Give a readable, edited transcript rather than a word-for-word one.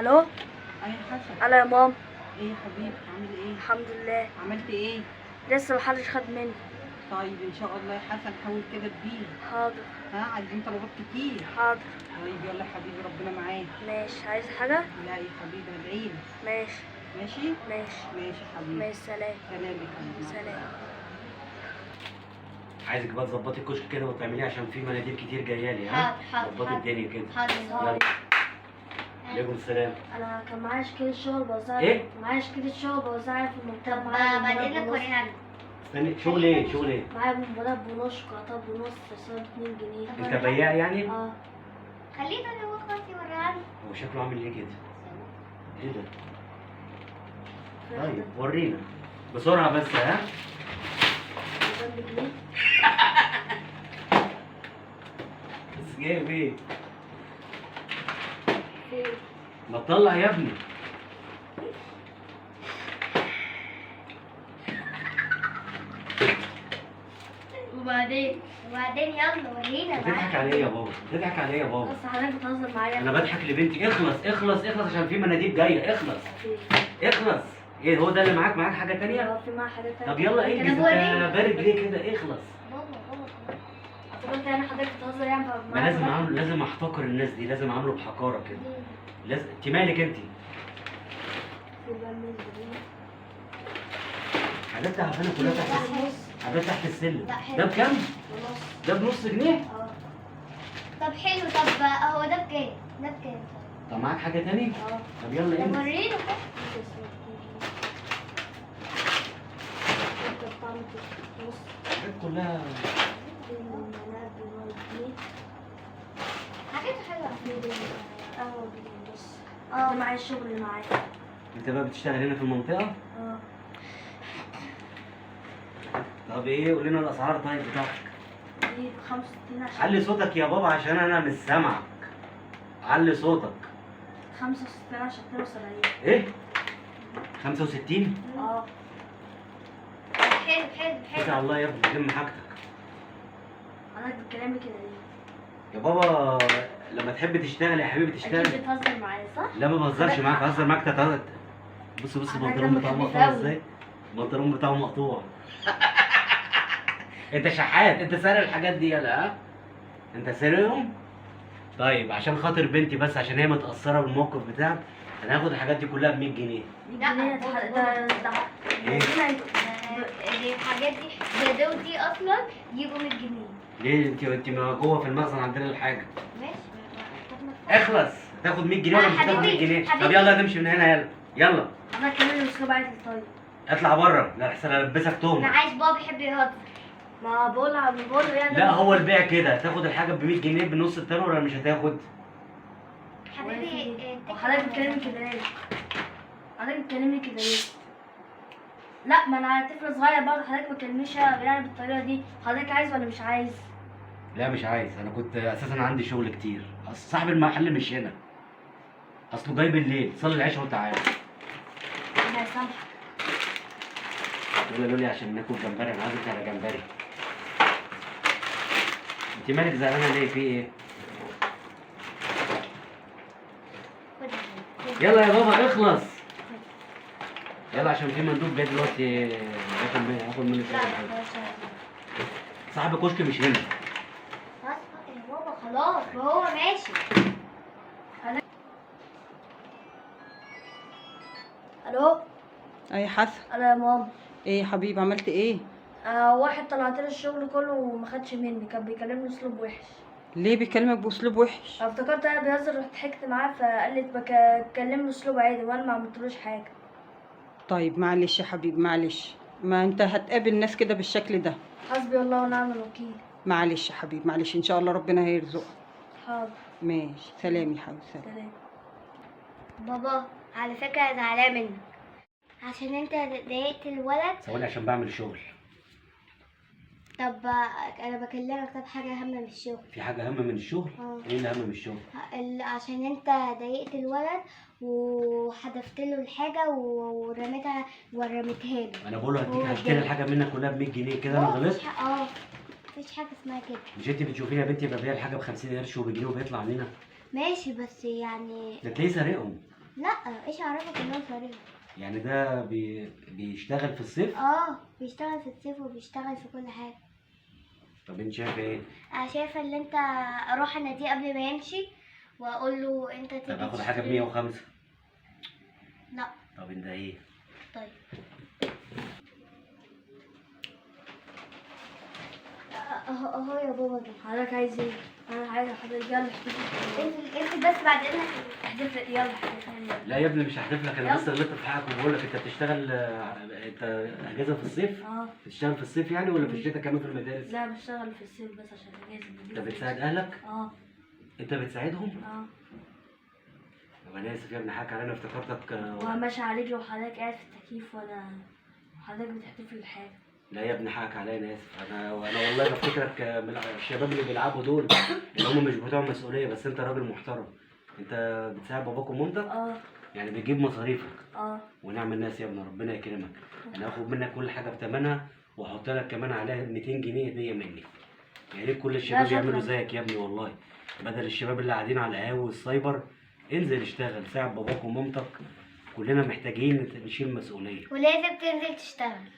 الو. اي حسن. الو يا ماما. ايه يا حبيبي عامل ايه؟ الحمد لله. عملت ايه؟ لسه محدش خد مني. طيب ان شاء الله يا حسن حاول كده تجيلي. حاضر. ها عايزين طلبات كتير. حاضر. طيب يلا يا حبيبي ربنا معاك. ماشي، عايز حاجة؟ لا يا حبيبي ادعيلي. ماشي. ماشي؟ ماشي. ماشي يا حبيبي. ماشي، سلام. سلام يا حبيبي. سلام. عايزك بقى تظبطي الكشك كده وتعمليه عشان في مناديب كتير جايه لي. حاضر، حاضر، ظبطي حاضر. الدنيا كده. حاضر. يلا. عليكم السلام. انا كان معايا شكل شغل بوزعها. إيه؟ معايا شكل شغل بوزعها في المنطقة. طب معايا بعدين بونبونات وريها لنا. استني، شغل ايه؟ شغل ايه؟ معايا بونبونات بنص، شوكولاتات بنص، صار 2 جنيه. انت بياع يعني؟ اه. خليه ده هو خلاص يوريها لنا. هو شكله عامل ايه كده؟ ايه ده؟ في طيب ورينا بسرعه بس. ها؟ واحدة بجنيه. بس جايب ايه؟ في ما تطلع يا ابني. وبعدين يلا ورينا بتضحك عليا يا بابا، بتضحك عليا يا بابا. بس حضرتك بتهزر معايا. انا بضحك لبنتي. اخلص اخلص اخلص عشان في مناديب جايه. اخلص في اخلص. ايه هو ده اللي معاك؟ معاك حاجه تانية؟ في معايا حاجات تانية. طب يلا انجز. طب انت وريني. بارد ليه كده؟ اخلص. بابا افتكرت يعني حضرتك بتهزر يعني ما لازم اعمل، لازم احتقر الناس دي، لازم اعمله بحقاره كده. لازم. انت مالك انت؟ في بقى الناس حاجات تعبانه كلها تحت السلم. دي. حاجات تحت السلم. لا، حلو. ده بكام؟ ونص. ده بنص جنيه؟ اه. طب حلو. طب هو ده بكام؟ ده بكام؟ طب معاك حاجه تاني؟ اه. طب يلا طب انجز. ورينا. الحاجات كلها. حاجات حلوه. اه. معايا الشغل اللي معايا. انت بقى بتشتغل هنا في المنطقه؟ اه. طب ايه؟ قول لنا الاسعار طيب بتاعتك. دي ب 65 عشان علي صوتك يا بابا عشان انا مش سامعك. علي صوتك. 65 عشان 72. ايه؟ 65؟ اه. حلو اتكل على الله يا ابني، لم حاجتك. حضرتك بتكلمني كده ليه؟ يا بابا لما تحب تشتغل يا حبيبي اكيد تشتغل. بتهزر معايا صح؟ لا ما بهزرش معاك، بهزر معاك بص بص حضرتك البنطلون دمك بتاعه خفيف مقطوع أوي. ازاي؟ البنطلون بتاعه مقطوع. انت شحات، انت سارق الحاجات دي يلا. ها؟ انت سارقهم؟ طيب عشان خاطر بنتي بس، عشان هي متأثرة بالموقف بتاعك، انا هاخد الحاجات دي كلها ب 100 جنيه. لا، ده إيه؟ دي الحاجات دي دول دي اصلا يجوا 100 جنيه. ليه؟ انت ما جوه في المخزن عندنا الحاجة. ماشي. اخلص. هتاخد 100 جنيه ولا مش هتاخد 100 حبيبي، جنيه؟ طب حبيبي. يلا تمشي من هنا يلا. يلا حضرتك كلمني باسلوب عادي طيب. اطلع بره، لا احسن البسك انا تهمة. عايز بابا يحب يهزر. ما بقول يعني. لا هو البيع كده، تاخد الحاجة ب 100 جنيه بنص التاني ولا مش هتاخد؟ حبيبي حضرتك بتكلمني كده ليه؟ حضرتك بتكلمني كده ليه؟ لا ما انا طفل صغير برضه، حضرتك ما تكلمنيش يعني بالطريقه دي. حضرتك عايز ولا مش عايز؟ لا مش عايز، انا كنت اساسا عندي شغل كتير. اصل صاحب المحل مش هنا، اصله جاي بالليل صلي العشاء وتعالى. انا هسامحك. يلا لولي عشان ناكل جمبري، انا عازمك على جمبري. انت مالك زعلانه ليه؟ في ايه؟ يلا يا بابا اخلص. يلا عشان في مندوب جاي دلوقتي هاخد منه شويه حاجة. صاحب الكشك مش هنا. خلاص يا بابا خلاص وهو ماشي. الو. اي حسن. انا يا ماما. ايه يا حبيبي عملت ايه؟ واحد طلعت له الشغل كله وما خدش مني، كان بيكلمني اسلوب وحش. ليه بيكلمك باسلوب وحش؟ افتكرت انا بيهزر، رحت ضحكت معاه فقال لي بكلمني اسلوب عادي وانا ما عملتلوش حاجه. طيب معلش يا حبيبي معلش، ما انت هتقابل ناس كده بالشكل ده. حسبي الله ونعم الوكيل. معلش يا حبيبي معلش، ان شاء الله ربنا هيرزقك. حاضر. ماشي سلام يا حبيبي سلام. سلام. بابا على فكرة زعلان منك عشان انت ضايقت الولد. ثواني عشان بعمل شغل. طب انا بكلمك. طب حاجة اهم من الشغل. في حاجه اهم من الشغل؟ ايه اللي اهم من الشغل؟ عشان انت ضايقت الولد وحدفت له الحاجة ورميتها له. انا بقول له هشتري الحاجه منك كلها ب 100 جنيه كده، انا غلطت؟ مفيش حاجة اسمها كده. مش انت بتشوفيني يا بنتي ببيع الحاجه ب 50 قرش وبجنيه وبيطلع منها؟ ماشي بس يعني ده تلاقيه سارقهم. لا ايش عرفك ان هو صريح؟ يعني ده بيشتغل في الصيف؟ بيشتغل في الصيف وبيشتغل في كل حاجه. طب انت شايف ايه؟ انا شايفه ان انت اروح اناديه قبل ما يمشي واقول له انت تيجي طب اخد حاجه ب تشتري. 105. لا. طب انت ايه؟ طيب اهو يا بابا ده. حضرتك عايز ايه؟ انا عايز حضرتك يلا احتفل. انت بس بعد اذنك. احتفل يلا احتفل يلا. لا يا ابني مش هحلف لك، انا يلا. بس غلطت في حقك وبقول لك انت بتشتغل انت اجازه في الصيف؟ بتشتغل في الصيف يعني ولا في الشتاء كمان في المدارس؟ لا بشتغل في الصيف بس عشان اجازة. انت بتساعد اهلك؟ انت بتساعدهم؟ طب انا اسف يا ابني، حقك عليا، انا افتكرتك وماشي على رجلي وحضرتك قاعد في التكييف وانا حضرتك بتحتفل بالحاجة. لا يا ابني حقك عليا، انا اسف. انا والله بفتكرك من الشباب اللي بيلعبوا دول اللي هم مش بتوع مسؤوليه، بس انت راجل محترم. انت بتساعد باباك ومامتك؟ يعني بتجيب مصاريفك. ونعم الناس يا ابني، ربنا يكرمك. انا هاخد منك كل حاجه بثمنها واحط لك كمان عليها 200 جنيه هديه مني. يا ريت كل الشباب شكراً. يعملوا زيك يا ابني والله، بدل الشباب اللي قاعدين على القهاوي والسايبر. انزل اشتغل، ساعد باباك ومامتك، كلنا محتاجين نشيل مسؤوليه. ولازم تنزل تشتغل.